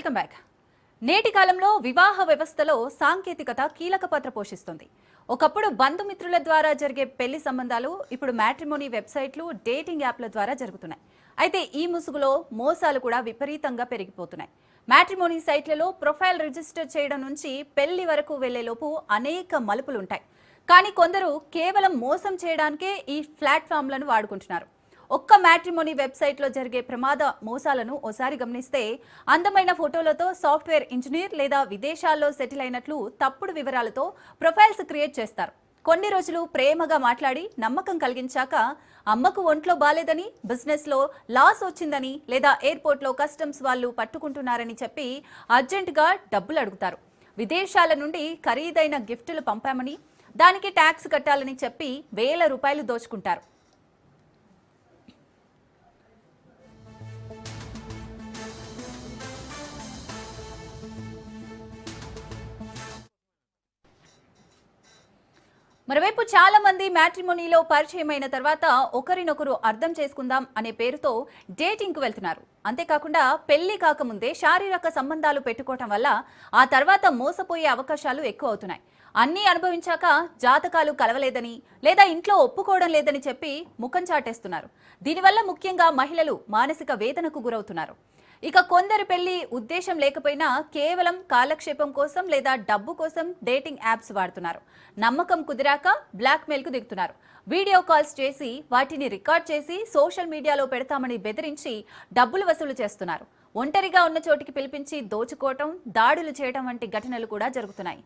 Welcome back. నేటి కాలంలో వివాహ వ్యవస్థలో సాంకేతికత కీలక పాత్ర పోషిస్తుంది. ఒకప్పుడు బంధుమిత్రుల ద్వారా జరిగే పెళ్లి సంబంధాలు ఇప్పుడు మ్యాట్రిమోనీ వెబ్సైట్లు, డేటింగ్ యాప్ల ద్వారా జరుగుతున్నాయి. అయితే ఈ ముసుగులో మోసాలు కూడా విపరీతంగా పెరిగిపోతున్నాయి. మ్యాట్రిమోనీ సైట్లలో ప్రొఫైల్ రిజిస్టర్ చేయడం నుంచి పెళ్లి వరకు వెళ్లేలోపు అనేక మలుపులుంటాయి. కానీ కొందరు కేవలం మోసం చేయడానికే ఈ ప్లాట్ఫామ్లను వాడుకుంటున్నారు. ఒక్క మ్యాట్రిమోనీ వెబ్సైట్లో జరిగే ప్రమాద మోసాలను ఓసారి గమనిస్తే అందమైన ఫోటోలతో సాఫ్ట్వేర్ ఇంజనీర్ లేదా విదేశాల్లో సెటిల్ అయినట్లు తప్పుడు వివరాలతో ప్రొఫైల్స్ క్రియేట్ చేస్తారు. కొన్ని రోజులు ప్రేమగా మాట్లాడి నమ్మకం కలిగించాక అమ్మకు ఒంట్లో బాలేదని, బిజినెస్లో లాస్ వచ్చిందని లేదా ఎయిర్పోర్ట్లో కస్టమ్స్ వాళ్ళు పట్టుకుంటున్నారని చెప్పి అర్జెంటుగా డబ్బులు అడుగుతారు. విదేశాల నుండి ఖరీదైన గిఫ్టులు పంపామని, దానికి ట్యాక్స్ కట్టాలని చెప్పి వేల రూపాయలు దోచుకుంటారు. మరోవైపు చాలా మంది మ్యాట్రిమోనీలో పరిచయమైన తర్వాత ఒకరినొకరు అర్థం చేసుకుందాం అనే పేరుతో డేటింగ్కు వెళ్తున్నారు. అంతేకాకుండా పెళ్లి కాకముందే శారీరక సంబంధాలు పెట్టుకోవటం వల్ల ఆ తర్వాత మోసపోయే అవకాశాలు ఎక్కువ అవుతున్నాయి. అన్నీ అనుభవించాక జాతకాలు కలవలేదని లేదా ఇంట్లో ఒప్పుకోవడం లేదని చెప్పి ముఖం చాటేస్తున్నారు. దీనివల్ల ముఖ్యంగా మహిళలు మానసిక వేదనకు గురవుతున్నారు. ఇక కొందరి పెళ్లి ఉద్దేశం లేకపోయినా కేవలం కాలక్షేపం కోసం లేదా డబ్బు కోసం డేటింగ్ యాప్స్ వాడుతున్నారు. నమ్మకం కుదిరాక బ్లాక్మెయిల్కు దిగుతున్నారు. వీడియో కాల్స్ చేసి వాటిని రికార్డ్ చేసి సోషల్ మీడియాలో పెడతామని బెదిరించి డబ్బులు వసూలు చేస్తున్నారు. ఒంటరిగా ఉన్న చోటికి పిలిపించి దోచుకోవటం, దాడులు చేయడం వంటి ఘటనలు కూడా జరుగుతున్నాయి.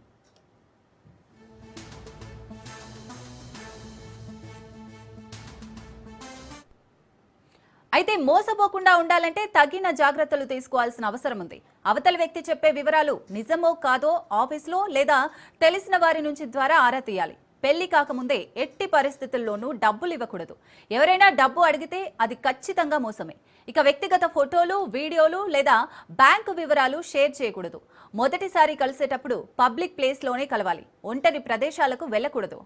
అయితే మోసపోకుండా ఉండాలంటే తగిన జాగ్రత్తలు తీసుకోవాల్సిన అవసరం ఉంది. అవతలి వ్యక్తి చెప్పే వివరాలు నిజమో కాదో ఆఫీస్లో లేదా తెలిసిన వారి నుంచి ద్వారా ఆరా తీయాలి. పెళ్లి కాకముందే ఎట్టి పరిస్థితుల్లోనూ డబ్బులు ఇవ్వకూడదు. ఎవరైనా డబ్బు అడిగితే అది ఖచ్చితంగా మోసమే. ఇక వ్యక్తిగత ఫోటోలు, వీడియోలు లేదా బ్యాంకు వివరాలు షేర్ చేయకూడదు. మొదటిసారి కలిసేటప్పుడు పబ్లిక్ ప్లేస్లోనే కలవాలి. ఒంటరి ప్రదేశాలకు వెళ్ళకూడదు.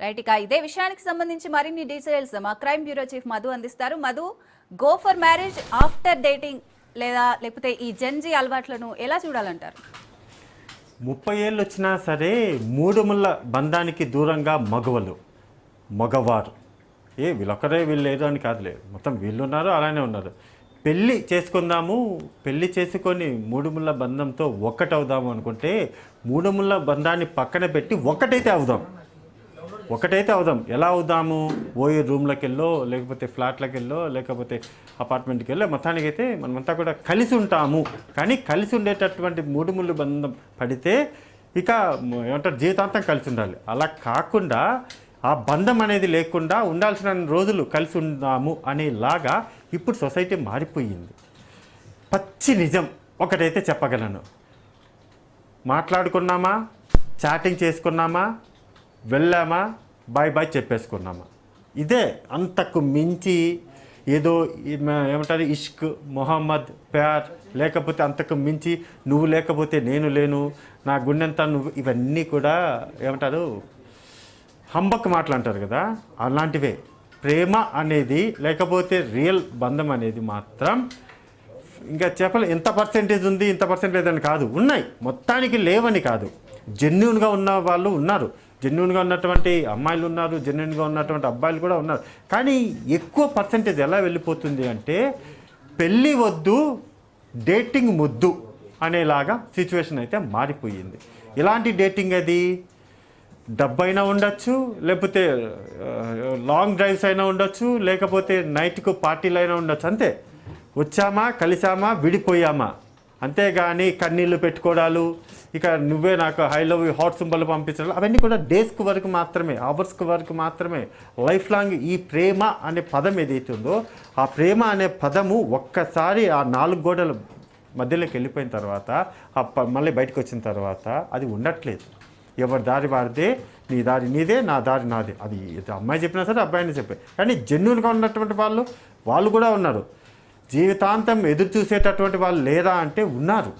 రైట్, ఇక ఇదే విషయానికి సంబంధించి మరిన్ని డీటెయిల్స్ మా క్రైమ్ బ్యూరో చీఫ్ మధు అందిస్తారు. Madhu, go for marriage after dating లేకపోతే ఈ జెన్జీ అలవాట్లను ఎలా చూడాలంటారు? 30 ఏళ్ళు వచ్చినా సరే మూడుముళ్ళ బంధానికి దూరంగా మగవారు వీళ్ళొక్కరే వీళ్ళు లేదు అని కాదులే, మొత్తం వీళ్ళు ఉన్నారు, అలానే ఉన్నారు. పెళ్ళి చేసుకుందాము, పెళ్ళి చేసుకొని మూడుముళ్ళ బంధంతో ఒక్కటవుదాము అనుకుంటే మూడుముళ్ళ బంధాన్ని పక్కన పెట్టి ఒకటైతే అవుదాం. ఎలా అవుదాము? ఓయే రూమ్లోకి వెళ్ళో, లేకపోతే ఫ్లాట్లోకి వెళ్ళో, లేకపోతే అపార్ట్మెంట్కి వెళ్ళో, మొత్తానికైతే మనమంతా కూడా కలిసి ఉంటాము. కానీ కలిసి ఉండేటటువంటి మూడుముళ్ళు బంధం పడితే ఇక ఏమంటారు, జీవితాంతం కలిసి ఉండాలి. అలా కాకుండా ఆ బంధం అనేది లేకుండా ఉండాల్సిన రోజులు కలిసి ఉందాము అనేలాగా ఇప్పుడు సొసైటీ మారిపోయింది. పచ్చి నిజం ఒకటైతే చెప్పగలను, మాట్లాడుకున్నామా, చాటింగ్ చేసుకున్నామా, వెళ్ళామా, బాయ్ చెప్పేసుకున్నామా, ఇదే. అంతకు మించి ఏదో ఏమంటారు ఇష్క్, మొహమ్మద్, ప్యార్, లేకపోతే అంతకు మించి నువ్వు లేకపోతే నేను లేను, నా గుండెంతా నువ్వు, ఇవన్నీ కూడా ఏమంటారు హంబక్ మాటలు అంటారు కదా, అలాంటివే. ప్రేమ అనేది లేకపోతే రియల్ బంధం అనేది మాత్రం ఇంకా చెప్పలే. ఎంత పర్సెంటేజ్ ఉంది, ఇంత పర్సెంటేజ్ అని కాదు, ఉన్నాయి. మొత్తానికి లేవని కాదు, జెన్యూన్గా ఉన్న వాళ్ళు ఉన్నారు, జెన్యూన్గా ఉన్నటువంటి అమ్మాయిలు ఉన్నారు, జెన్యూన్గా ఉన్నటువంటి అబ్బాయిలు కూడా ఉన్నారు. కానీ ఎక్కువ పర్సెంటేజ్ ఎలా వెళ్ళిపోతుంది అంటే పెళ్ళి వద్దు, డేటింగ్ ముద్దు అనేలాగా సిచ్యువేషన్ అయితే మారిపోయింది. ఇలాంటి డేటింగ్ అది డబ్బైనా ఉండొచ్చు, లేకపోతే లాంగ్ డ్రైవ్స్ అయినా ఉండొచ్చు, లేకపోతే నైట్కు పార్టీలు అయినా ఉండొచ్చు. అంతే, వచ్చామా, కలిసామా, విడిపోయామా, అంతేగాని కన్నీళ్ళు పెట్టుకోవడాలు, ఇక నువ్వే నాకు high love you hot symbol పంపించడం, అవన్నీ కూడా డేస్కి వరకు మాత్రమే, అవర్స్కి వరకు మాత్రమే. లైఫ్ లాంగ్ ఈ ప్రేమ అనే పదం ఏదైతే ఉందో, ఆ ప్రేమ అనే పదము ఒక్కసారి ఆ 4 గోడల మధ్యలోకి వెళ్ళిపోయిన తర్వాత, మళ్ళీ బయటకు వచ్చిన తర్వాత అది ఉండట్లేదు. ఎవరి దారి వారిదే, నీ దారి నీదే, నా దారి నాదే. అది అమ్మాయి చెప్పినా సరే, అబ్బాయిని చెప్పే. కానీ జెన్యూన్గా ఉన్నటువంటి వాళ్ళు కూడా ఉన్నారు. జీవితాంతం ఎదురు చూసేటటువంటి వాళ్ళు లేరా అంటే ఉన్నారు.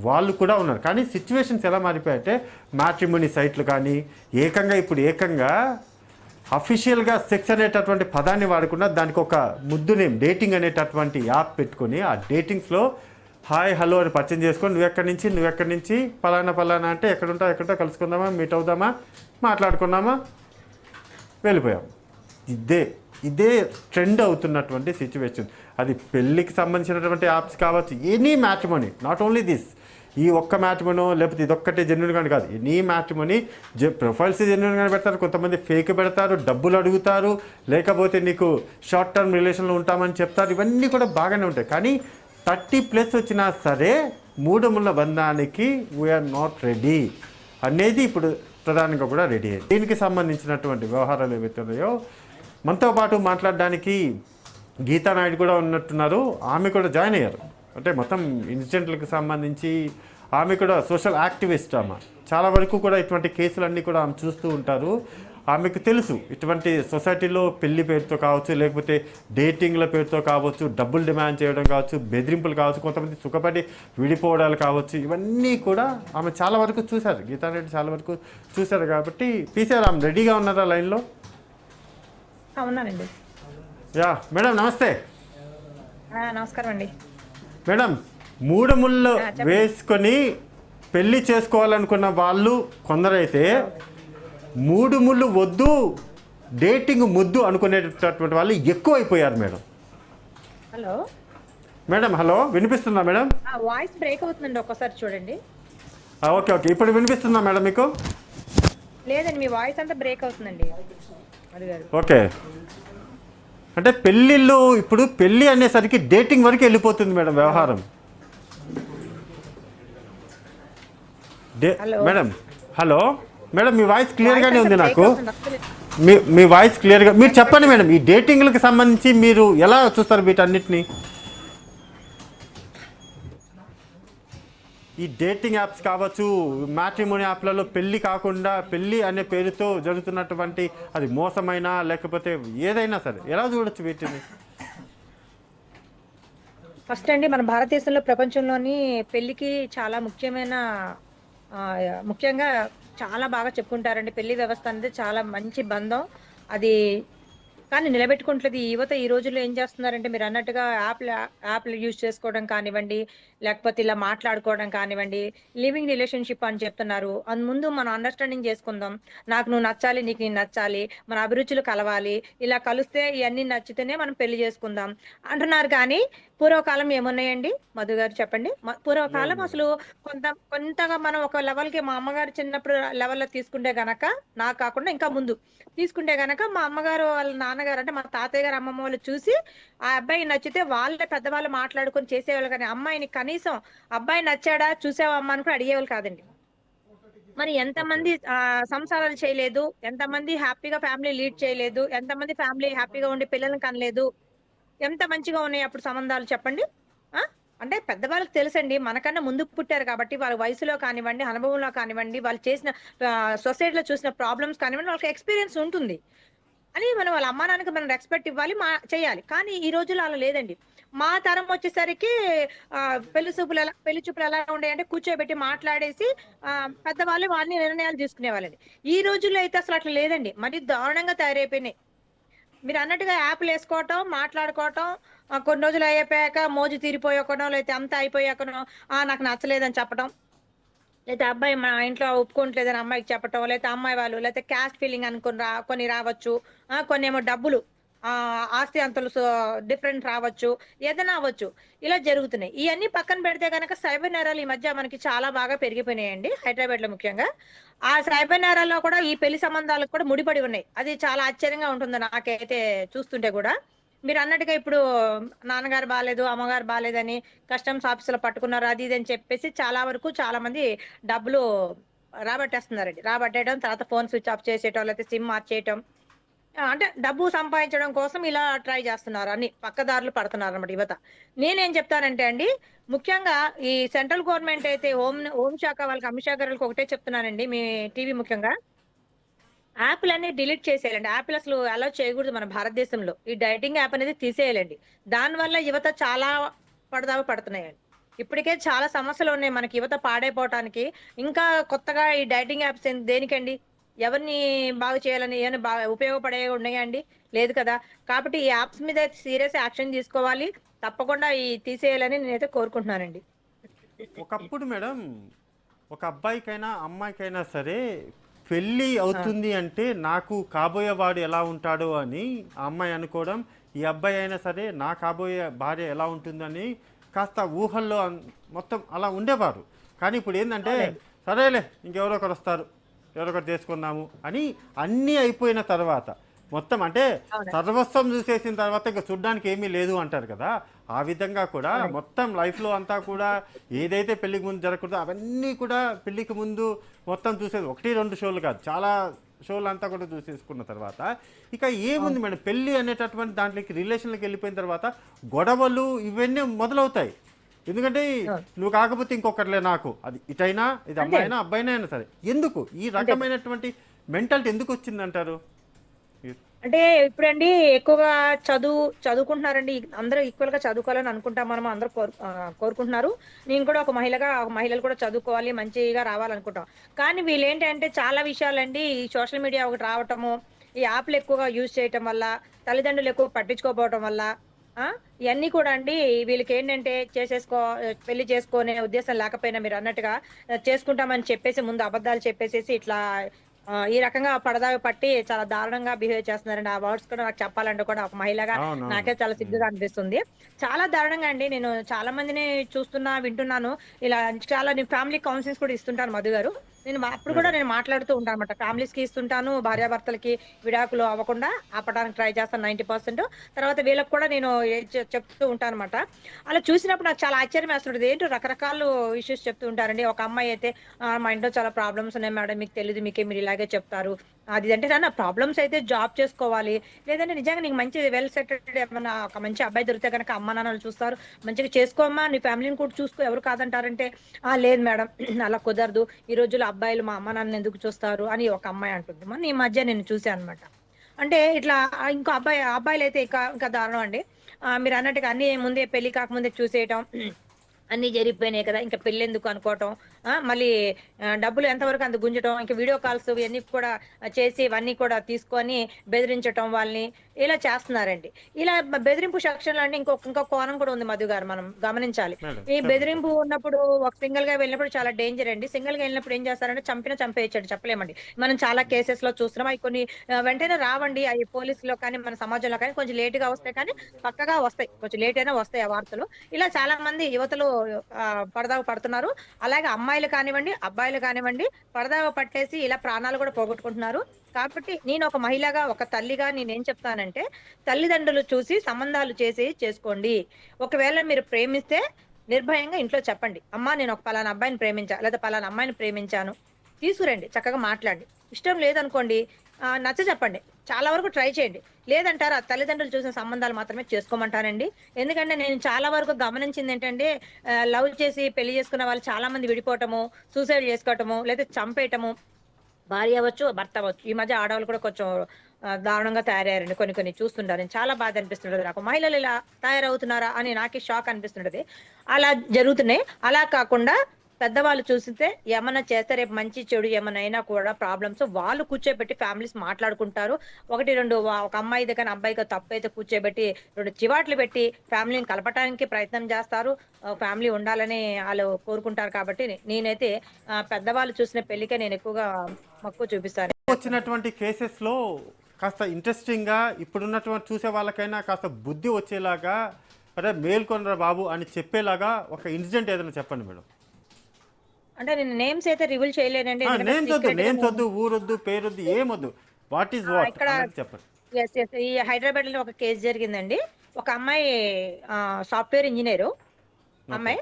వాళ్ళు కూడా ఉన్నారు. కానీ సిచ్యువేషన్స్ ఎలా మారిపోయాయంటే మ్యాట్రిమోనీ సైట్లు కానీ ఏకంగా అఫీషియల్గా సెక్స్ అనేటటువంటి పదాన్ని వాడకుండా దానికి ఒక ముద్దు నేమ్ డేటింగ్ అనేటటువంటి యాప్ పెట్టుకొని ఆ డేటింగ్స్లో హాయ్ హలో అని పరిచయం చేసుకొని నువ్వెక్కడి నుంచి పలానా అంటే ఎక్కడుంటా కలుసుకుందామా, మీట్ అవుదామా, మాట్లాడుకుందామా, వెళ్ళిపోయాం. ఇదే ట్రెండ్ అవుతున్నటువంటి సిచ్యువేషన్. అది పెళ్ళికి సంబంధించినటువంటి యాప్స్ కావచ్చు, any matrimony, not only this. ఈ ఒక్క మ్యాట్రిమోనో లేకపోతే ఇదొక్కటే జెన్యున్గా కాదు, ఎనీ మ్యాట్రిమోనీ ప్రొఫైల్స్ జెన్యున్గా పెడతారు, కొంతమంది ఫేక్ పెడతారు, డబ్బులు అడుగుతారు, లేకపోతే నీకు షార్ట్ టర్మ్ రిలేషన్లో ఉంటామని చెప్తారు. ఇవన్నీ కూడా బాగానే ఉంటాయి. కానీ 30+ వచ్చినా సరే మూఢముల బంధానికి వీఆర్ నాట్ రెడీ అనేది ఇప్పుడు ప్రధానంగా కూడా రెడీ అయ్యింది. దీనికి సంబంధించినటువంటి వ్యవహారాలు ఏవైతే ఉన్నాయో మనతో పాటు మాట్లాడడానికి గీతా నాయుడు కూడా ఉన్నట్టున్నారు. ఆమె కూడా జాయిన్ అయ్యారు. అంటే మొత్తం ఇన్సిడెంట్లకు సంబంధించి ఆమె కూడా సోషల్ యాక్టివిస్ట్. ఆమె చాలా వరకు కూడా ఇటువంటి కేసులన్నీ కూడా ఆమె చూస్తూ ఉంటారు. ఆమెకు తెలుసు ఇటువంటి సొసైటీలో పెళ్లి పేరుతో కావచ్చు, లేకపోతే డేటింగ్ల పేరుతో కావచ్చు, డబ్బులు డిమాండ్ చేయడం కావచ్చు, బెదిరింపులు కావచ్చు, కొంతమంది సుఖపడి విడిపోవడాలు కావచ్చు, ఇవన్నీ కూడా ఆమె చాలా వరకు చూశారు. గీతారెడ్డి చాలా వరకు చూశారు. కాబట్టి పీసీఆర్ ఆమె రెడీగా ఉన్నారా లైన్లో? అవునానండి. యా మేడం, నమస్తే. నమస్కారం అండి. మేడం, మూఢముళ్ళు వేసుకొని పెళ్లి చేసుకోవాలనుకున్న వాళ్ళు కొందరైతే, మూడు ముళ్ళు వద్దు డేటింగ్ ముద్దు అనుకునేటటువంటి వాళ్ళు ఎక్కువైపోయారు మేడం. హలో మేడం, హలో, వినిపిస్తుందా మేడం? వాయిస్ బ్రేక్ అవుతుందండి, ఒక్కసారి చూడండి. ఓకే, ఇప్పుడు వినిపిస్తుందా మేడం మీకు? లేదండి, మీ వాయిస్ అంతా బ్రేక్ అవుతుందండి. ఓకే, అంటే పెళ్ళిళ్ళు ఇప్పుడు పెళ్ళి అనేసరికి డేటింగ్ వరకు వెళ్ళిపోతుంది మేడం వ్యవహారం. మేడం, హలో మేడం, మీ వాయిస్ క్లియర్గానే ఉంది నాకు. మీ వాయిస్ క్లియర్గా, మీరు చెప్పండి మేడం, ఈ డేటింగ్లకు సంబంధించి మీరు ఎలా చూస్తారు వీటన్నిటిని? ఈ డేటింగ్ యాప్స్ కావచ్చు, మ్యాట్రిమోనీ యాప్లలో పెళ్ళి కాకుండా పెళ్ళి అనే పేరుతో జరుగుతున్నటువంటి అది మోసమైనా లేకపోతే ఏదైనా సరే ఎలా చూడొచ్చు వీటిని? ఫస్ట్ అండి, మన భారతదేశంలో ప్రపంచంలోని పెళ్లికి చాలా ముఖ్యంగా చాలా బాగా చెప్పుకుంటారండి. పెళ్లి వ్యవస్థ అనేది చాలా మంచి బంధం. అది కానీ నిలబెట్టుకుంటలేదు. ఈ యువత ఈ రోజుల్లో ఏం చేస్తున్నారంటే, మీరు అన్నట్టుగా యాప్లు యూజ్ చేసుకోవడం కానివ్వండి, లేకపోతే ఇలా మాట్లాడుకోవడం కానివ్వండి, లివింగ్ రిలేషన్షిప్ అని చెప్తున్నారు. ముందు మనం అండర్స్టాండింగ్ చేసుకుందాం, నాకు నువ్వు నచ్చాలి, నీకు నేను నచ్చాలి, మన అభిరుచులు కలవాలి, ఇలా కలిస్తే ఇవన్నీ నచ్చితేనే మనం పెళ్లి చేసుకుందాం అంటున్నారు. కానీ పూర్వకాలం ఏమున్నాయండి మధు గారు, చెప్పండి. పూర్వకాలం అసలు కొంతగా మనం ఒక లెవెల్కి, మా అమ్మగారు చిన్నప్పుడు లెవెల్లో తీసుకుంటే గనక, నాకు కాకుండా ఇంకా ముందు తీసుకుంటే గనక, మా అమ్మగారు వాళ్ళ నాన్నగారు అంటే మా తాతయ్య గారు అమ్మమ్మ వాళ్ళు చూసి ఆ అబ్బాయి నచ్చితే వాళ్ళే పెద్దవాళ్ళు మాట్లాడుకొని చేసేవాళ్ళు. కానీ అమ్మాయిని కనీసం అబ్బాయి నచ్చాడా చూసావా అమ్మ అని కూడా అడిగేవాళ్ళు కాదండి. మరి ఎంతమంది సంసారాలు చేయలేదు, ఎంతమంది హ్యాపీగా ఫ్యామిలీ లీడ్ చేయలేదు, ఎంతమంది ఫ్యామిలీ హ్యాపీగా ఉండి పిల్లల్ని కనలేదు, ఎంత మంచిగా ఉన్నాయి అప్పుడు సంబంధాలు, చెప్పండి. అంటే పెద్దవాళ్ళకి తెలుసండి, మనకన్నా ముందుకు పుట్టారు కాబట్టి వాళ్ళ వయసులో కానివ్వండి, అనుభవంలో కానివ్వండి, వాళ్ళు చేసిన సొసైటీలో చూసిన ప్రాబ్లమ్స్ కానివ్వండి, వాళ్ళకి ఎక్స్పీరియన్స్ ఉంటుంది అని మనం వాళ్ళ అమ్మా నాన్నకి మనం రెస్పెక్ట్ ఇవ్వాలి, చేయాలి. కానీ ఈ రోజుల్లో అలా లేదండి. మా తరం వచ్చేసరికి పెళ్లి చూపులు ఎలా ఉండేయంటే కూర్చోబెట్టి మాట్లాడేసి పెద్దవాళ్ళు వాళ్ళని నిర్ణయాలు తీసుకునేవాళ్ళండి. ఈ రోజుల్లో అయితే అసలు అట్లా లేదండి, మరి దారుణంగా తయారైపోయినాయి. మీరు అన్నట్టుగా యాప్లు వేసుకోవటం, మాట్లాడుకోవటం, కొన్ని రోజులు అయిపోయాక మోజు తీరిపోయాకనో, లేకపోతే అంతా అయిపోయాకనో నాకు నచ్చలేదని చెప్పడం, లేకపోతే అబ్బాయి మా ఇంట్లో ఒప్పుకోవట్లేదని అమ్మాయికి చెప్పటం, లేకపోతే అమ్మాయి వాళ్ళు లేకపోతే క్యాస్ట్ ఫీలింగ్ అనుకుని కొన్ని రావచ్చు, కొన్ని ఏమో డబ్బులు, ఆస్తి అంతలు డిఫరెంట్ రావచ్చు, ఏదైనా అవ్వచ్చు, ఇలా జరుగుతున్నాయి. ఇవన్నీ పక్కన పెడితే కనుక సైబర్ నేరాలు ఈ మధ్య మనకి చాలా బాగా పెరిగిపోయినాయండి, హైదరాబాద్ లో ముఖ్యంగా. ఆ సైబర్ నేరాల్లో కూడా ఈ పెళ్లి సంబంధాలకు కూడా ముడిపడి ఉన్నాయి. అది చాలా ఆశ్చర్యంగా ఉంటుంది నాకైతే చూస్తుంటే కూడా. మీరు అన్నట్టుగా ఇప్పుడు నాన్నగారు బాగాలేదు, అమ్మగారు బాగాలేదని కస్టమ్స్ ఆఫీసులో పట్టుకున్నారు, అది ఇది అని చెప్పేసి చాలా వరకు చాలా మంది డబ్బులు రాబట్టేస్తున్నారండి. రాబట్టేయడం, తర్వాత ఫోన్ స్విచ్ ఆఫ్ చేసేయటం, లేకపోతే సిమ్ మార్చేయటం, అంటే డబ్బు సంపాదించడం కోసం ఇలా ట్రై చేస్తున్నారు, అన్ని పక్కదారులు పడుతున్నారు అన్నమాట యువత. నేనేం చెప్తానంటే అండి, ముఖ్యంగా ఈ సెంట్రల్ గవర్నమెంట్ అయితే హోం శాఖ వాళ్ళకి, అమిత్ షా గారికి ఒకటే చెప్తున్నానండి, మీ టీవీ ముఖ్యంగా యాప్లన్నీ డిలీట్ చేసేయాలండి. యాప్లు అసలు అలౌ చేయకూడదు మన భారతదేశంలో. ఈ డైటింగ్ యాప్ అనేది తీసేయాలండి. దానివల్ల యువత చాలా పడదావ పడుతున్నాయండి. ఇప్పటికే చాలా సమస్యలు ఉన్నాయి మనకి యువత పాడైపోవటానికి. ఇంకా కొత్తగా ఈ డైటింగ్ యాప్స్ దేనికండి? ఎవరిని బాగు చేయాలని ఏమైనా బాగా ఉపయోగపడేవి ఉన్నాయా అండి? లేదు కదా! కాబట్టి ఈ యాప్స్ మీద సీరియస్ యాక్షన్ తీసుకోవాలి. తప్పకుండా తీసేయాలని నేనైతే కోరుకుంటున్నానండి. ఒకప్పుడు మేడం ఒక అబ్బాయికైనా అమ్మాయికైనా సరే పెళ్ళి అవుతుంది అంటే నాకు కాబోయేవాడు ఎలా ఉంటాడో అని ఆ అమ్మాయి అనుకోవడం, ఈ అబ్బాయి అయినా సరే నా కాబోయే భార్య ఎలా ఉంటుందని కాస్త ఊహల్లో మొత్తం అలా ఉండేవారు. కానీ ఇప్పుడు ఏంటంటే సరేలే ఇంకెవరో ఒకరు వస్తారు, ఎవరో ఒకరు చేసుకుందాము అని అన్నీ అయిపోయిన తర్వాత మొత్తం అంటే అవునండి. సర్వస్వం చూసేసిన తర్వాత ఇంకా చూడ్డానికి ఏమీ లేదు అంటారు కదా. ఆ విధంగా కూడా అవునండి. మొత్తం లైఫ్లో అంతా కూడా ఏదైతే పెళ్ళికి ముందు జరగకూడదో అవన్నీ కూడా పెళ్ళికి ముందు మొత్తం చూసేది 1-2 షోలు కాదు, చాలా షోలు అంతా కూడా చూసేసుకున్న తర్వాత ఇక ఏముంది అవును. మేడం, పెళ్ళి అనేటటువంటి దాంట్లోకి రిలేషన్లోకి వెళ్ళిపోయిన తర్వాత గొడవలు ఇవన్నీ మొదలవుతాయి. ఎందుకంటే అవును. నువ్వు కాకపోతే ఇంకొకరిలే నాకు, అది ఇటైనా ఇది అంతే. అమ్మాయినా అబ్బాయినా అయినా సరే. ఎందుకు ఈ అంతే. రకమైనటువంటి మెంటాలిటీ ఎందుకు వచ్చిందంటారు? అంటే ఇప్పుడండి ఎక్కువగా చదువుకుంటున్నారండి. అందరూ ఈక్వల్‌గా చదువుకోవాలని అనుకుంటాం మనం. అందరూ కోరుకుంటున్నారు. నేను కూడా ఒక మహిళగా మహిళలు కూడా చదువుకోవాలి, మంచిగా రావాలనుకుంటాం. కానీ వీళ్ళేంటంటే చాలా విషయాలండి ఈ సోషల్ మీడియా ఒకటి రావటము, ఈ యాప్‌లు ఎక్కువగా యూజ్ చేయటం వల్ల, తల్లిదండ్రులు ఎక్కువ పట్టించుకోకపోవటం వల్ల ఆ! ఇయన్నీ కూడా అండి వీళ్ళకేంటంటే పెళ్లి చేసుకునే ఉద్దేశం లేకపోయినా మీరన్నట్టుగా చేసుకుంటామని చెప్పేసి ముందు అబద్ధాలు చెప్పేసేసి ఇట్లా ఈ రకంగా పడదా పట్టి చాలా దారుణంగా బిహేవ్ చేస్తున్నారండి. ఆ వర్డ్స్ కూడా నాకు చెప్పాలంటే కూడా ఒక మహిళగా అవునవును. నాకే చాలా సిగ్గుగా అనిపిస్తుంది. చాలా దారుణంగా అండి. నేను చాలా మందిని చూస్తున్నా, వింటున్నాను. ఇలా చాలా నేను ఫ్యామిలీ కౌన్సిలింగ్స్ కూడా ఇస్తుంటాను మధు గారు. అప్పుడు కూడా మేడం నేను మాట్లాడుతూ ఉంటానన్నమాట. ఫ్యామిలీస్‌కి ఇస్తుంటాను. భార్యాభర్తలకి విడాకులు అవ్వకుండా ఆపడానికి ట్రై చేస్తాను 90%. తర్వాత వీళ్ళకి కూడా నేను చెప్తూ ఉంటానన్నమాట. అలా చూసినప్పుడు నాకు చాలా ఆశ్చర్యం వేస్తుంటది. ఏంటో రకరకాలు ఇష్యూస్ చెప్తూ ఉంటారండి. ఒక అమ్మాయి అయితే మా ఇంట్లో చాలా ప్రాబ్లమ్స్ ఉన్నాయి మేడం. మీకు తెలీదు. మీరు ఇలాగే చెప్తారు. అది ఇది అంటే నాన్న ప్రాబ్లమ్స్ అయితే జాబ్ చేసుకోవాలి. లేదంటే నిజంగా నీకు మంచి వెల్ సెటిల్డ్ ఏమన్నా ఒక మంచి అబ్బాయి దొరికితే గనక అమ్మ నాన్నలు చూస్తారు. మంచిగా చేసుకో అమ్మా. నీ ఫ్యామిలీని కూడా చూసుకో. ఎవరు కాదంటారంటే, లేదు మేడం అలా కుదరదు. ఈ రోజుల్లో అబ్బాయిలు మా అమ్మ నాన్నని ఎందుకు చూస్తారు అని ఒక అమ్మాయి అంటుంది. మొన్న ఈ మధ్య నేను చూసా అన్నమాట. అంటే ఇట్లా ఇంకో అబ్బాయిలైతే ఇంకా ఇంకా దారుణం అండి. మీరన్నట్టుగా అన్నీ ముందే పెళ్లి కాకముందే చూసేయటం. అన్నీ జరిగిపోయినాయి కదా! ఇంక పెళ్ళెందుకు అనుకోవటం. మళ్ళీ డబ్బులు ఎంతవరకు అంత గుంజటం. ఇంక వీడియో కాల్స్ ఇవన్నీ కూడా చేసి ఇవన్నీ కూడా తీసుకొని బెదిరించటం వాళ్ళని. ఇలా చేస్తున్నారండి. ఇలా బెదిరింపు సెక్షన్‌లో అండి ఇంకో కోణం కూడా ఉంది మధు గారు మనం గమనించాలి. మేడం ఈ చెప్పండి బెదిరింపు చెప్పండి. ఉన్నప్పుడు ఒక సింగిల్‌గా వెళ్ళినప్పుడు చాలా డేంజర్ అండి. సింగిల్‌గా ఎళ్ళినప్పుడు ఏం చేస్తారంటే చంపేయొచ్చండి చెప్పలేమండి. మనం చాలా కేసెస్‌లో చూస్తున్నాం. అయి కొన్ని వెంటనే రావండి. అయి పోలీసులో కానీ, మన సమాజంలో కానీ కొంచెం లేట్‌గా వస్తాయి కానీ పక్కగా వస్తాయి. కొంచెం లేట్ అయినా వస్తాయి ఆ వార్తలు. ఇలా చాలా మంది యువతులు పడదావ పడుతున్నారు. అలాగే అమ్మాయిలు కానివ్వండి, అబ్బాయిలు కానివ్వండి పడదావ పట్టేసి ఇలా ప్రాణాలు కూడా పోగొట్టుకుంటున్నారు. కాబట్టి నేను ఒక మహిళగా, ఒక తల్లిగా నేనేం చెప్తానంటే, తల్లిదండ్రులు చూసి సంబంధాలు చేసి చేసుకోండి. ఒకవేళ మీరు ప్రేమిస్తే నిర్భయంగా ఇంట్లో చెప్పండి. అమ్మా నేను ఒక పలానా అబ్బాయిని ప్రేమించా, లేదా పలానా అమ్మాయిని ప్రేమించాను. తీసుకురండి. చక్కగా మాట్లాడండి. ఇష్టం లేదనుకోండి నచ్చజెప్పండి. చాలా వరకు ట్రై చేయండి. లేదంటారా తల్లిదండ్రులు చూసిన సంబంధాలు మాత్రమే చేసుకోమంటానండి. ఎందుకంటే నేను చాలా వరకు గమనించిందేంటంటే లవ్ చేసి పెళ్లి చేసుకున్న వాళ్ళు చాలా మంది విడిపోవటము, సూసైడ్ చేసుకోవటము, లేదా చంపేయటము. భార్య అవ్వచ్చు, భర్త అవ్వచ్చు. ఈ మధ్య ఆడవాళ్ళు కూడా కొంచెం దారుణంగా తయారయ్యారండి. కొన్ని కొన్ని చూస్తుంటాను. నేను చాలా బాధ అనిపిస్తుంటది నాకు. మహిళలు ఇలా తయారవుతున్నారా అని నాకే షాక్ అనిపిస్తుంటది. అలా జరుగుతున్నాయి. అలా కాకుండా పెద్దవాళ్ళు చూసితే ఏమన్నా చేస్తే రేపు మంచి చెడు ఏమన్నా అయినా కూడా ప్రాబ్లమ్స్ వాళ్ళు కూర్చోబెట్టి ఫ్యామిలీస్ మాట్లాడుకుంటారు. 1, 2 ఒక అమ్మాయిది కానీ అబ్బాయికి తప్పైతే కూర్చోబెట్టి 2 చివాట్లు పెట్టి ఫ్యామిలీని కలపటానికి ప్రయత్నం చేస్తారు. ఫ్యామిలీ ఉండాలని ఆళ్ళు కోరుకుంటారు కాబట్టి నేనైతే పెద్దవాళ్ళు చూసిన పెళ్ళికే నేను ఎక్కువగా మక్కువ చూపిస్తాను. వచ్చినటువంటి కేసెస్లో కాస్త ఇంట్రెస్టింగ్గా ఇప్పుడున్నటువంటి చూసే వాళ్ళకైనా కాస్త బుద్ధి వచ్చేలాగా, అరే మేల్కొనరా బాబు అని చెప్పేలాగా ఒక ఇన్సిడెంట్ ఏదైనా చెప్పండి మేడం. అంటే నేను నేమ్స్ అయితే రివీల్ చేయలేనండి. ఎందుకంటే నేమ్స్ వద్దు, సీక్రెట్‌గా నేమ్స్ వద్దు, ఊరొద్దు, పేరొద్దు, ఏమొద్దు. వాట్ ఈజ్ వాట్ ఇక్కడ అన్నది చెప్పండి. యెస్. ఈ హైదరాబాద్‌లో ఒక కేస్ జరిగిందండి. ఒక అమ్మాయి సాఫ్ట్‌వేర్ ఇంజినీరు ఓకే. అమ్మాయి.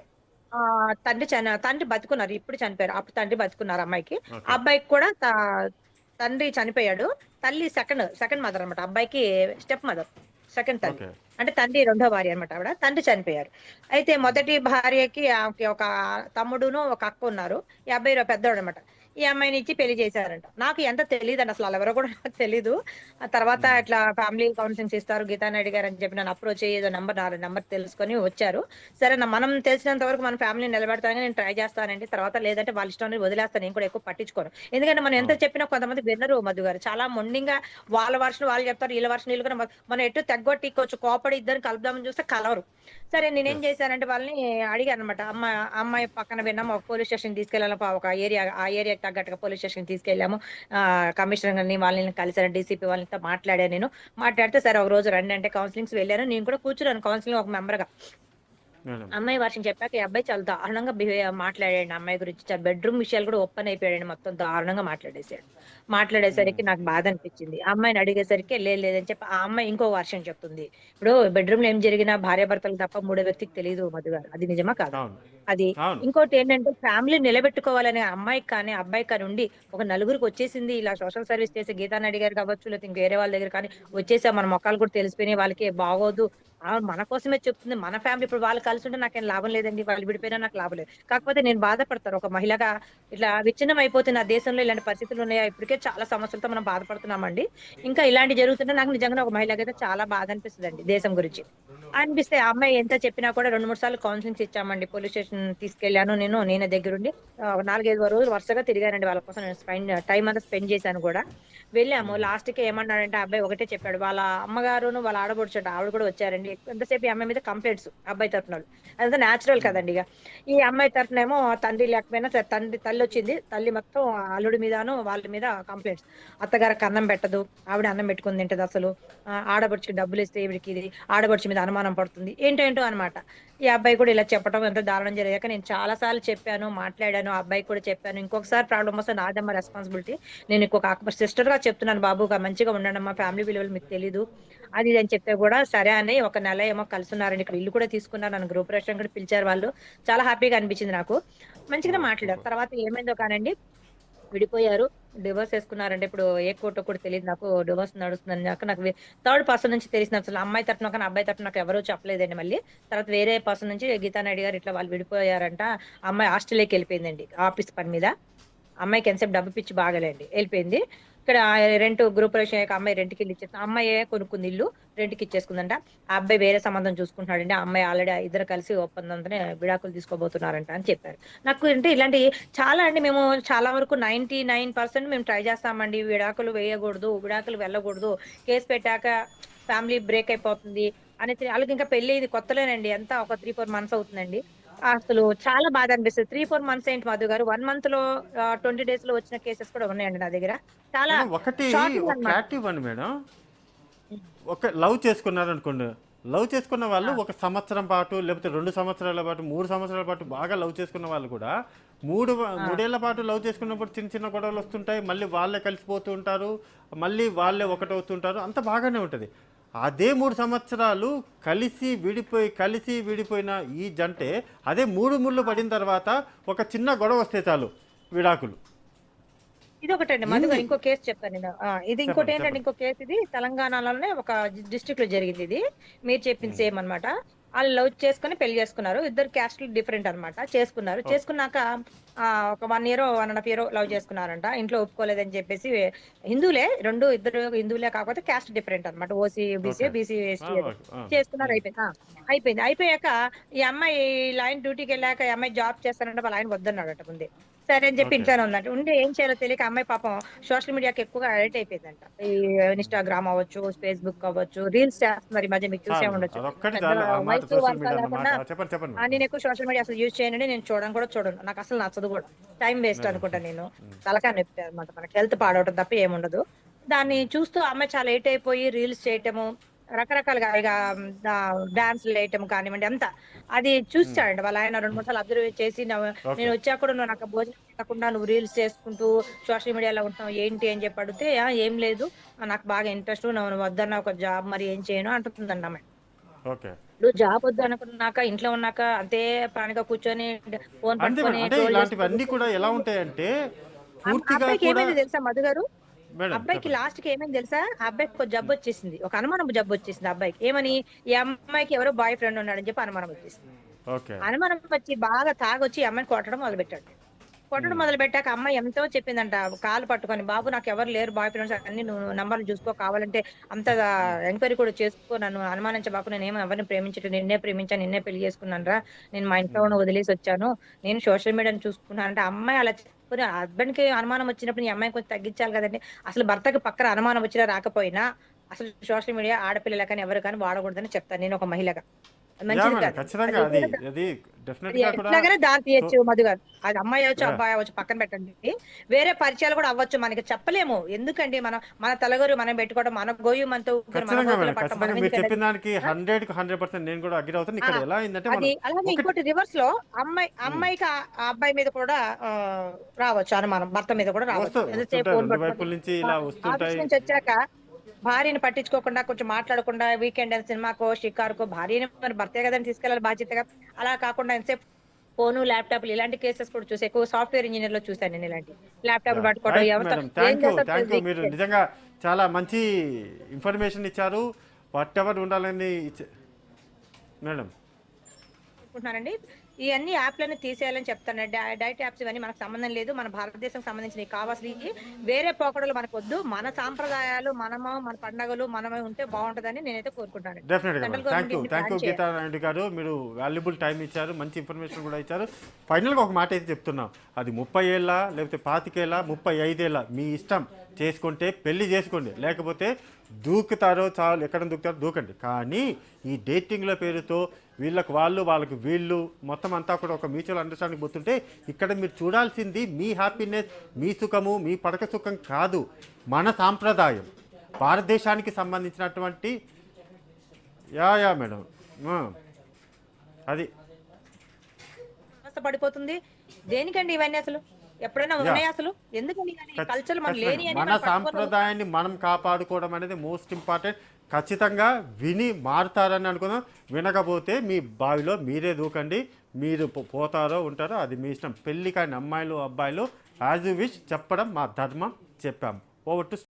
తండ్రి బతికున్నారు. ఇప్పుడు చనిపోయారు. అప్పుడు తండ్రి బతికున్నారు అమ్మాయికి. ఆ ఓకే. అబ్బాయికి కూడా తండ్రి చనిపోయాడు. తల్లి సెకండ్ మదర్ అన్నమాట. అబ్బాయికి స్టెప్ మదర్. సెకండ్ తల్లి. ఓకే. అంటే తండ్రి రెండో భార్య అన్నమాట ఆవిడ. తండ్రి చనిపోయారు. అయితే మొదటి భార్యకి ఆమెకి ఒక తమ్ముడును, ఒక అక్క ఉన్నారు. ఈ అబ్బాయి పెద్దోడన్నమాట. ఈ ఈ అమ్మాయిని ఇచ్చి పెళ్లి చేశారంట. నాకు ఎంత తెలీదండి అసలు ఆళ్ళెవరో కూడా నాకు తెలీదు. ఆ తర్వాత హ్మ్. ఇట్లా ఫ్యామిలీ కౌన్సిలింగ్స్ ఇస్తారు గీతానాయుడు గారు అని చెప్పి నన్ను అప్రోచ్ అయ్యి ఏదో నంబర్ నంబర్ తెలుసుకొని వచ్చారు. సరే మనం తెలిసినంత వరకు మన ఫ్యామిలీని నిలబెడతానని నేను ట్రై చేస్తానండి. తర్వాత లేదంటే వాళ్ళ ఇష్టం అని వదిలేస్తాను. నేను కూడా ఎక్కువ పట్టించుకోను. ఎందుకంటే మనం ఎంత అవును. చెప్పినా కొంతమంది వినరు మధు గారు. చాలా మొండిగా వాళ్ళ వర్షన్ వాళ్ళు చెప్తారు. వీళ్ళ వర్షన్ వీళ్ళు కూడా మనం ఎటు తెగ్గొట్టి కొంచెం కోపడి ఇద్దరిని కలుపుదామని చూస్తే కలవరు. సరే నేనేం యెస్. చేశానంటే వాళ్ళని అడిగానన్నమాట. అమ్మాయి పక్కన విన్నాము. ఒక పోలీస్ స్టేషన్‌కి తీసుకెళ్ళాలి. ఒక ఆ ఏరియాకి తగ్గట్టుగా పోలీస్ స్టేషన్‌కి తీసుకెళ్ళాము. కమిషనర్ గారిని వాళ్ళని కలిసాను. డీసీపీ వాళ్ళతో మాట్లాడాను నేను. మాట్లాడితే సరే ఒకరోజు రండి అంటే కౌన్సెలింగ్స్ వెళ్ళాను. నేను కూడా కూర్చున్నాను కౌన్సిలింగ్ ఒక మెంబర్‌గా. మేడం. అమ్మాయి వర్షం చెప్పాక ఈ అబ్బాయి చాలా దారుణంగా మాట్లాడాడండి అమ్మాయి గురించి. బెడ్‌రూమ్ విషయాలు కూడా ఓపెన్ అయిపోయాడండి. మొత్తం దారుణంగా మాట్లాడేసాడు. హ్మ్. మాట్లాడేసరికి నాకు బాధ అనిపించింది. ఆ అమ్మాయిని అడిగేసరికి లేదు లేదని చెప్పి ఆ అమ్మాయి ఇంకో వర్షన్ చెప్తుంది. ఇప్పుడు బెడ్‌రూమ్‌లో ఏం జరిగినా భార్యాభర్తలకు తప్ప మూడో వ్యక్తికి తెలీదు మధు గారు. అది నిజమా కాదా? అవును. అది. అవును. ఇంకోటేంటంటే ఫ్యామిలీ నిలబెట్టుకోవాలనే అమ్మాయికి కానీ, అబ్బాయికి కానీ ఉండి ఒక నలుగురికొచ్చేసింది ఇలా సోషల్ సర్వీస్ చేసే గీతానాయుడు గారు కావచ్చు, లేకపోతే ఇంక వేరే వాళ్ళ దగ్గర కానీ వచ్చేసాం మన మొఖాలు కూడా తెలిసిపోయినాయి. వాళ్ళకి బాగోదు. మన కోసమే చెప్తుంది. మన ఫ్యామిలీ ఇప్పుడు వాళ్ళు కలిసుంటే నాకేం లాభం లేదండి. వాళ్ళు విడిపోయినా నాకు లాభం లేదు. కాకపోతే నేను బాధపడతాను. ఒక మహిళగా ఇట్లా విచ్ఛిన్నం అయిపోతుంది. నా దేశంలో ఇలాంటి పరిస్థితులు ఉన్నాయా? ఇప్పటికే చాలా సమస్యలతో మనం బాధపడుతున్నామండి. ఇంకా ఇలాంటివి జరుగుతుంటే నాకు నిజంగానే ఒక మహిళగా అయితే చాలా బాధ అనిపిస్తదండి దేశం గురించి. అనిపిస్తే ఆ అమ్మాయి ఎంత చెప్పినా కూడా 2, 3 సార్లు కౌన్సెలింగ్స్ ఇచ్చామండి. పోలీస్ స్టేషన్ తీసుకెళ్ళాను నేనే దగ్గరుండి 4, 5 రోజులు వరుసగా తిరిగానండి వాళ్ళ కోసం. నేను టైమ్ అంతా స్పెండ్ చేశాను గూడా. వెళ్ళాము. హ్మ్. లాస్ట్‌కి ఏమన్నాడంటే ఆ అబ్బాయి ఒకటే చెప్పాడు. వాళ్ళ అమ్మగారును, వాళ్ళ ఆడపడుచంట ఆవిడ కూడా వచ్చారండి. ఎంతసేపు ఈ అమ్మాయి మీద కంప్లెయింట్స్ అబ్బాయి తరపునోళ్ళు. అదంతా నేచురల్ హ్మ్. కదండీ ఇగ. ఈ అమ్మాయి తరపునేమో తండ్రి లేకపోయినా తల్లొచ్చింది. తల్లి మొత్తం అల్లుడి మీదను వాళ్ళ మీద కంప్లెయింట్స్. అత్తగారికి అన్నం పెట్టదు. ఆవిడ అన్నం పెట్టుకొని తింటదసలు. ఆడపడుచుకి డబ్బులిస్తే ఈవిడకిది. ఆడపడుచు మీద అనుమానం పడుతుంది. ఏంటేంటో అన్నమాట. ఈ అబ్బాయి కూడా ఇలా చెప్పడం ఎంత దారుణం జరిగాక నేను చాలా సార్లు చెప్పాను, మాట్లాడాను. ఆ అబ్బాయికి కూడా చెప్పాను. ఇంకొకసారి ప్రాబ్లమ్ వస్తే నాదమ్మా రెస్పాన్సిబిలిటీ. నేను ఇంకొక సిస్టర్‌గా చెప్తున్నాను బాబు మంచిగా ఉండండమ్మా. ఫ్యామిలీ విలువలు మీకు తెలీదు. అది ఇది అని చెప్తే గూడా సరే అని ఒక నెల ఏమో కలిసున్నారండి. ఇక్కడ ఇల్లు కూడా తీసుకున్నారు. నన్ను గృహప్రవేశం కూడా పిలిచారు వాళ్ళు. చాలా హ్యాపీగా అనిపించింది నాకు. మంచిగానే ఓహ్! మాట్లాడారు. సూపర్. తర్వాత ఏమైందో కానండి విడిపోయారు. డివోర్స్ చేసుకున్నారంటే ఇప్పుడు ఏ కోర్టో కూడా తెలీదు నాకు. డివోర్స్ నడుస్తుందని నాకు థర్డ్ పర్సన్ నుంచి తెలిసింది. అసలు అమ్మాయి తరపున కానీ, అబ్బాయి తరపున నాకు ఎవరు చెప్పలేదండి మళ్ళీ. తర్వాత వేరే పర్సన్ నుంచి గీతానాయుడు గారు ఇట్లా వాళ్ళు విడిపోయారంట. ఆ అమ్మాయి ఆస్ట్రేలియాకెళ్ళిపోయిందండి ఆఫీస్ పని మీద. అమ్మాయికి ఎంతసేపు డబ్బు పిచ్చి బాగాలేండి. ఎళ్ళిపోయింది. ఇక్కడ రెంట్ గృహప్రవేశం అయ్యాక అమ్మాయి రెంట్‌కిల్లు ఇచ్చేసింది. అమ్మాయే కొనుక్కుంది ఇల్లు. రెంట్‌కి ఇచ్చేసుకుందంట. ఆ అబ్బాయి వేరే సంబంధం చూసుకుంటున్నాడండి. ఆ అమ్మాయి ఆల్రెడీ ఇద్దరు కలిసి ఒప్పందంతోనే విడాకులు తీసుకోబోతున్నారంట అని చెప్పారు. నాకు అంటే ఇలాంటి చాలా అండి మేము చాలా వరకు 99% మేము ట్రై చేస్తామండి. విడాకులు వేయకూడదు. విడాకులు వెళ్ళకూడదు. కేస్ పెట్టాక ఫ్యామిలీ బ్రేక్ అయిపోతుంది. అని ఆళ్ళకింకా పెళ్లయింది కొత్తలోనండి. ఎంత ఒక 3, 4 మంత్స్ అవుతుందండి. అసలు చాలా బాధ అనిపిస్తది. 3, 4 మంత్స్ ఏంటి మధు గారు 1 మంత్‌లో 20 డేస్‌లో వచ్చిన కేసెస్ కూడా ఉన్నాయండి నా దగ్గర. చాలా మేడం ఒకటి షాకింగ్ ఒక అన్నమాట. క్లారిటీ ఇవ్వండి మేడం. హ్మ్. ఒక లవ్ చేసుకున్నారనుకోండి. లవ్ చేసుకున్న వాళ్ళు ఆ! ఒక సంవత్సరం పాటు, లేకపోతే 2 సంవత్సరాల పాటు, 3 సంవత్సరాల పాటు బాగా లవ్ చేసుకున్న వాళ్ళు కూడా 3 ఆ! 3 ఏళ్ల పాటు లవ్ చేసుకున్నప్పుడు చిన్న చిన్న గొడవలు వస్తుంటాయి. మళ్ళీ వాళ్ళే కలిసిపోతూ ఉంటారు. మళ్ళీ వాళ్ళే ఒకటవుతుంటారు. అంతా బాగానే ఉంటది. అదే 3 సంవత్సరాలు కలిసి విడిపోయిన ఈ జంటే అదే 3 ముళ్ళు పడిన తర్వాత ఒక చిన్న గొడవ వస్తే చాలు విడాకులు. ఇదొకటండి. మధు గారు ఇన్ని ఇంకో కేస్ చెప్తాను నేను. ఇది చెప్పండి. ఇంకోటేంటంటే చెప్పండి. ఇంకో కేస్ ఇది తెలంగాణలోనే ఒక డిస్ట్రిక్ట్‌లో జరిగిందిది. మీరు చెప్పింది హ్మ్. సేమ్ అన్నమాట. ఆళ్ళు లవ్ చేసుకొని పెళ్లి చేసుకున్నారు. ఇద్దరు క్యాస్ట్‌లు డిఫరెంట్ అన్నమాట. చేసుకున్నారు. ఓకే. చేసుకున్నాక ఒక 1 ఇయరో, 1 ½ ఇయరో లవ్ చేసుకున్నారంట. ఇంట్లో ఒప్పుకోలేదని చెప్పేసి హిందువులే ఇద్దరు హిందువులే కాకపోతే క్యాస్ట్ డిఫరెంట్ అన్నమాట. OC, okay. బీసీ, ఎస్టీ ఏదో. ఓకే. చేసుకున్నారు హ్మ్. అయిపోయింది. అయిపోయింది. అయిపోయాక ఈ అమ్మాయి ఈళ్ళ ఆయన డ్యూటీకెళ్ళాక ఈ అమ్మాయి జాబ్ చేస్తానంటే వాళ్ళ ఆయన వద్దన్నాడట ముందే. సరే అని చెప్పి ఓకే. ఇంట్లోనే ఉందంట. ఉండి ఏం చేయాలో తెలియక అమ్మాయి పాపం సోషల్ మీడియాకి ఎక్కువగా అడిక్ట్ అయిపోయిందంట. ఈ ఇన్‌స్టాగ్రామ్ అవ్వచ్చు, ఫేస్‌బుక్ అవ్వచ్చు, రీల్స్ చేస్తున్నారు ఈ మధ్య మీకు చూసే చాలు. ఉండొచ్చు. అదొక్కటి పెద్ద చాలు. ఆ మాట వయసు సోషల్ వరస మీడియా అన్న మాట. లేకుండా చెప్పండి. చెప్పండి మేడం. నేను ఎక్కువ సోషల్ మీడియా అసలు యూజ్ చేయనండి. నేను చూడను కూడా చూడను. నాకసలు నచ్చదు గూడా. Time waste madam. అనుకుంటా నేను. హ్మ్. తలకాయ నొప్పి అన్నమాట. మనకి హెల్త్ పాడవటం తప్ప ఏముండదు. దాన్ని చూస్తూ ఆ అమ్మాయి చాలా లేట్ అయిపోయి రీల్స్ చేయటము, రకరకాలుగా ఇగ డాన్స్‌లేయటం కానివ్వండి అంతా. అది హ్మ్. చూసాడంట వాళ్ళ ఆయన 2, 3 సార్లు అబ్జర్వ్ చేసి ఓకే. నేనొచ్చాక కూడా నువ్వు నాకు భోజనం పెట్టకుండా నువ్వు రీల్స్ చేసుకుంటూ సోషల్ మీడియాలో ఉంటున్నావు ఏంటి అని చెప్పి అడిగితే, ఏం లేదు. నాకు బాగా ఇంట్రెస్ట్. నువ్వు వద్దన్నావు ఒక జాబ్ మరి ఏం చేయను" అంటుందంట ఆమె. ఓకే. ఇప్పుడు జాబ్ వద్దనుకున్నాక ఇంట్లో ఉన్నాక అంతే పనిగా కూర్చొని ఫోన్ అంతే మేడం. పట్టుకొని అంటే ట్రోల్ చేసుకుంటూ ఇలాంటివన్నీ కూడా ఎలా కూర్చుంటే ఉంటాయంటే పూర్తిగా అబ్బాయికి కూడా ఏమైందో తెలుసా మధు గారు? మేడం అబ్బాయికి చెప్పండి. లాస్ట్‌కి ఏమైంది తెలుసా? ఆ అబ్బాయికి ఒక జబ్బొచ్చేసింది. ఒక అనుమానపు జబ్బొచ్చేసింది ఆ అబ్బాయికి. ఏమని? ఈ అమ్మాయికి ఎవరో బాయ్ ఫ్రెండ్ ఉన్నాడని చెప్పి అనుమానం వచ్చేసింది. ఓకే. అనుమానం వచ్చి బాగా తాగొచ్చి ఈ అమ్మాయిని కొట్టడం మొదలుపెట్టాడు. కొట్టడం మొదలు పెట్టాక అమ్మాయి ఎంతో చెప్పిందంట కాలు పట్టుకొని, బాబు నాకు ఎవరు లేరు బాయ్ ఫ్రెండ్స్ అన్ని నువ్వు నంబర్లు చూసుకో, కావాలంటే అంత ఎంక్వైరీ కూడా చేసుకో, నన్ను అనుమానించబాకు, నేనేమో ఎవరిని ప్రేమించట్లేదు, నిన్నే ప్రేమించాను, నిన్నే పెళ్లి చేసుకున్నాను రా, నేను మా ఇంట్లో ఉన్న వదిలేసి వచ్చాను, నేను సోషల్ మీడియాని చూసుకున్నాను అంటే అమ్మాయి అలా చెప్పుకుని హస్బెండ్ కి అనుమానం వచ్చినప్పుడు ఈ అమ్మాయి కొంచెం తగ్గించాలి కదండి. అసలు భర్తకి పక్కన అనుమానం వచ్చినా రాకపోయినా అసలు సోషల్ మీడియా ఆడపిల్లల కానీ ఎవరు కానీ వాడకూడదని చెప్తాను నేను ఒక మహిళగా. అది యా మంచిది మేడం, కాదు. ఖచ్చితంగా అది అది అది డెఫినెట్ అది గా కూడా. ఎట్లాగైనా దారి తీయొచ్చు సో మధు గారు. అది అమ్మాయి అవ్వచ్చు, యా అబ్బాయి అవ్వచ్చు, పక్కన పెట్టండి. వేరే పరిచయాలు కూడా అవ్వచ్చు, మనకి చెప్పలేము. ఎందుకండి మనం మన తలగొరు మనం పెట్టుకోవడం, మన గోయు మనతో ఊపిరి, మన ఖచ్చితంగా గోతులో మేడం, పట్టం ఖచ్చితంగా మనం మీరు ఎందుకండి చెప్పిన దానికి ఆ? 100కి 100% నేను కూడా అగ్రి అవుతాను. ఆ, ఇక్కడ ఎలా అయిందంటే మనం అది అలాగే ఒకటి ఇంకోటి రివర్స్ లో ఉమ్, అమ్మాయికి ఆ అబ్బాయి మీద కూడా రావచ్చు అనుమానం, భర్త మీద కూడా రావచ్చు. ఎంతసేపు వస్తుంటాయి, ఫోన్ రెండు పట్టుకొని వైపుల నుంచి ఆ, ఇలా ఆఫీస్ వస్తుంటాయి. నుంచి వచ్చాక భార్యని పట్టించుకోకుండా కొంచెం మాట్లాడకుండా వీకెండ్ సినిమాకో షికారుకో భార్యని మరి భర్తే కదని తీసుకెళ్ళాలి బాధ్యతగా. అలా కాకుండా ఎంతసేపు ఫోను ల్యాప్టాప్లు ఇలాంటి కేసెస్ కూడా చూసి ఎక్కువ సాఫ్ట్వేర్ ఇంజనీర్ లో చూసాను నేను ఇలాంటి యా ల్యాప్టాప్లు పట్టుకోవడం రైట్ ఎవరితో మేడం, ఏం చేస్తారు థ్యాంక్ యూ. మీరు వీకెండ్ నిజంగా చాలా మంచి ఇన్ఫర్మేషన్ ఇచ్చారు. వాట్ ఎవర్ ఉండాలని మేడం. అనుకుంటున్నానండి. ఇవన్నీ యాప్లన్నీ తీసేయాలని చెప్తాను. డైట్ యాప్స్ ఇవన్నీ మనకు సంబంధం లేదు. మన భారతదేశం సంబంధించినవి కావాల్సినవి. వేరే పోకడలు మనకొద్దు. మన సాంప్రదాయాలు మనము, మన పండగలు మనమే ఉంటే బాగుంటదని నేనైతే కోరుకుంటానండి. డెఫినెట్గా మేడం, సెంట్రల్ గవర్నమెంట్ దీన్ని థ్యాంక్ యూ ప్లాన్ చేయాలి. గీతా నాయుడు గారు. మీరు వాల్యుబుల్ టైం ఇచ్చారు, మంచి ఇన్ఫర్మేషన్ కూడా ఇచ్చారు. ఫైనల్గా ఒక మాట అయితే చెప్తున్నాం, అది 30 ఏళ్ళ లేకపోతే 25 ఏళ్ళ 35 ఏళ్ళ మీ ఇష్టం, చేసుకుంటే పెళ్లి చేసుకోండి, లేకపోతే దూకుతారో చాలు, ఎక్కడ దూకుతారో దూకండి. కానీ ఈ డేటింగ్ల పేరుతో వీళ్ళకు వాళ్ళు వాళ్ళకు వీళ్ళు మొత్తం అంతా కూడా ఒక మ్యూచువల్ అండర్స్టాండింగ్ పోతుంటే ఇక్కడ మీరు చూడాల్సింది మీ హ్యాపీనెస్, మీ సుఖము, మీ పడక సుఖం కాదు, మన సాంప్రదాయం, భారతదేశానికి సంబంధించినటువంటి. యా మేడం, అది వ్యవస్థ పడిపోతుంది. దేనికండి ఇవన్నీ అసలు? ఎప్పుడైనా యా ఉన్నాయా అసలు? ఎందుకండి కల్చర్ మన లేని అని మన మనం పట్టుకొని సాంప్రదాయాన్ని మనం కాపాడుకోవడం అనేది మోస్ట్ ఇంపార్టెంట్. ఖచ్చితంగా విని మారుతారని అనుకుందాం. వినకపోతే మీ బావిలో మీరే దూకండి, మీరు పోతారో ఉంటారో అది మీ ఇష్టం. పెళ్ళి కానీ అమ్మాయిలు అబ్బాయిలు యాజ్ యూ విష్ చెప్పడం మా ధర్మం, చెప్పాం. Over to